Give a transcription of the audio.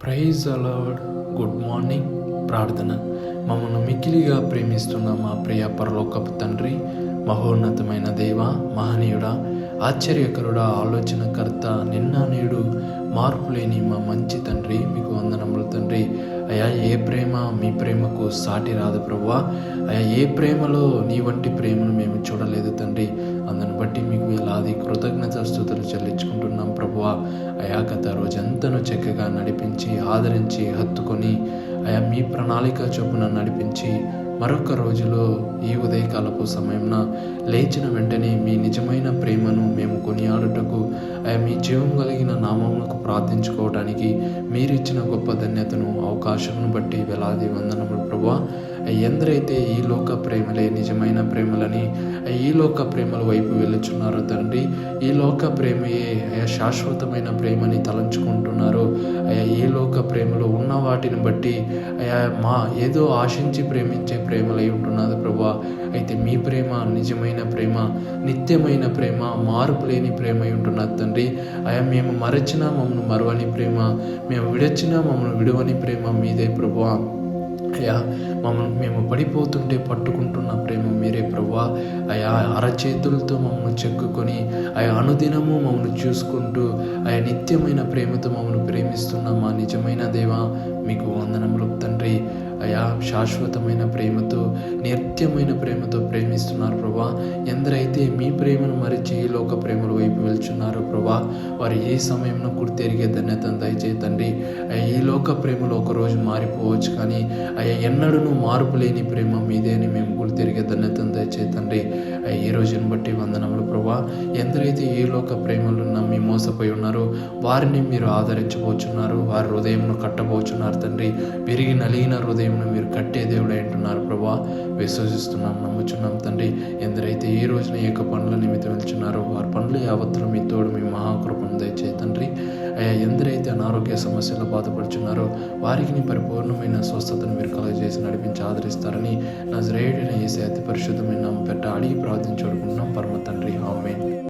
Praise the lord. Good morning. ప్రార్థన. మమ్మల్ని మిక్కిలిగా ప్రేమిస్తున్న మా ప్రియ పరలోకపు తండ్రి, మహోన్నతమైన దేవ, మహనీయుడా, ఆశ్చర్యకరుడా, ఆలోచనకర్త, నిన్న నేడు మార్పు లేని మా మంచి తండ్రి, మీకు వందనములు తండ్రి. అయా, ఏ ప్రేమ మీ ప్రేమకు సాటి రాదు ప్రభువా. అయా, ఏ ప్రేమలో నీ వంటి ప్రేమను మేము చూడలేదు తండ్రి. అందుని బట్టి మీకు వేలాది కృతజ్ఞతాస్తుతులు చెల్లించుకుంటున్నాం ప్రభువా. అయా, గత రోజంతను చక్కగా నడిపించి, ఆదరించి, హత్తుకొని, అయా మీ ప్రణాళిక చొప్పున నడిపించి, మరొక రోజులో ఈ ఉదయకాలపు సమయంన లేచిన వెంటనే మీ నిజమైన ప్రేమను మేము కొనియాడుటకు, మీ జీవం కలిగిన నామములకు ప్రార్థించుకోవడానికి మీరిచ్చిన గొప్ప ధన్యతను, అవకాశమును బట్టి వేలాది వందనములు ప్రభువా. ఎందరైతే ఈ లోక ప్రేమలే నిజమైన ప్రేమలని, ఈ లోక ప్రేమల వైపు వెళ్ళుచున్నారో తండ్రి, ఈ లోక ప్రేమయే శాశ్వతమైన ప్రేమని తలంచుకుంటున్నారు. ఈ లోక ప్రేమలో ఉన్న వాటిని బట్టి మా ఏదో ఆశించి ప్రేమించే ప్రేమలై ఉంటున్నది ప్రభువా. అయితే మీ ప్రేమ నిజమైన ప్రేమ, నిత్యమైన ప్రేమ, మార్పు లేని ప్రేమ అయి ఉంటున్నది తండ్రి. మేము మరచినా మమ్మల్ని మరవని ప్రేమ, మేము విడచినా మమ్మల్ని విడవని ప్రేమ మీదే ప్రభువా. అయ్యా, మేము పడిపోతుంటే పట్టుకుంటున్న ప్రేమ మీరే ప్రభువా. అయా, అరచేతులతో మమ్మల్ని చెక్కుకొని, అనుదినము మమ్మల్ని చూసుకుంటూ, నిత్యమైన ప్రేమతో మమ్మల్ని ప్రేమిస్తున్న మా నిజమైన దేవా, మీకు వందనములు తండ్రి. అయా, శాశ్వతమైన ప్రేమతో, నిత్యమైన ప్రేమతో ప్రేమిస్తున్నారు ప్రభా. ఎందరైతే మీ ప్రేమను మరిచి ఈ లోక ప్రేమల వైపు వెళ్తున్నారో ప్రభా, వారు ఏ సమయంలో గుర్తెరిగే ధన్యతను దయచేయి తండ్రి. ఈ లోక ప్రేమలో ఒకరోజు మారిపోవచ్చు, కానీ ఎన్నడూ మార్పు లేని ప్రేమ మీదే అని మేము గుర్తెరిగే ధన్యతను దయచేయి తండ్రి. ఈ రోజుని బట్టి వందనములు ప్రభా. ఎందరైతే ఈ లోక ప్రేమలు నమ్మి మోసపోయి ఉన్నారో వారిని మీరు ఆదరించబోచున్నారు, వారి హృదయంను కట్టబోచున్నారు తండ్రి. విరిగి నలిగిన హృదయం మీరు కట్టే దేవుడు అంటున్నారు ప్రభా. విశ్వసిస్తున్నాం, నమ్ముచున్నాం తండ్రి. ఎందరైతే ఈ రోజున ఏక పనుల నిమిత్తం వెళ్తున్నారో వారి పనులు యావత్తులు మీ తోడు, మీ మహాకృపను దయచేయి తండ్రి. ఎందరైతే అనారోగ్య సమస్యలు బాధపడుచున్నారో వారికి నీ పరిపూర్ణమైన స్వస్థతను మీరు కలుగజేసి నడిపించి ఆదరిస్తారని నజరేయుడైన యేసయ్య అతి పరిశుద్ధమైన నామమున అడిగి ప్రార్థించుకుంటున్నాం పరమ తండ్రి. ఆమేన్.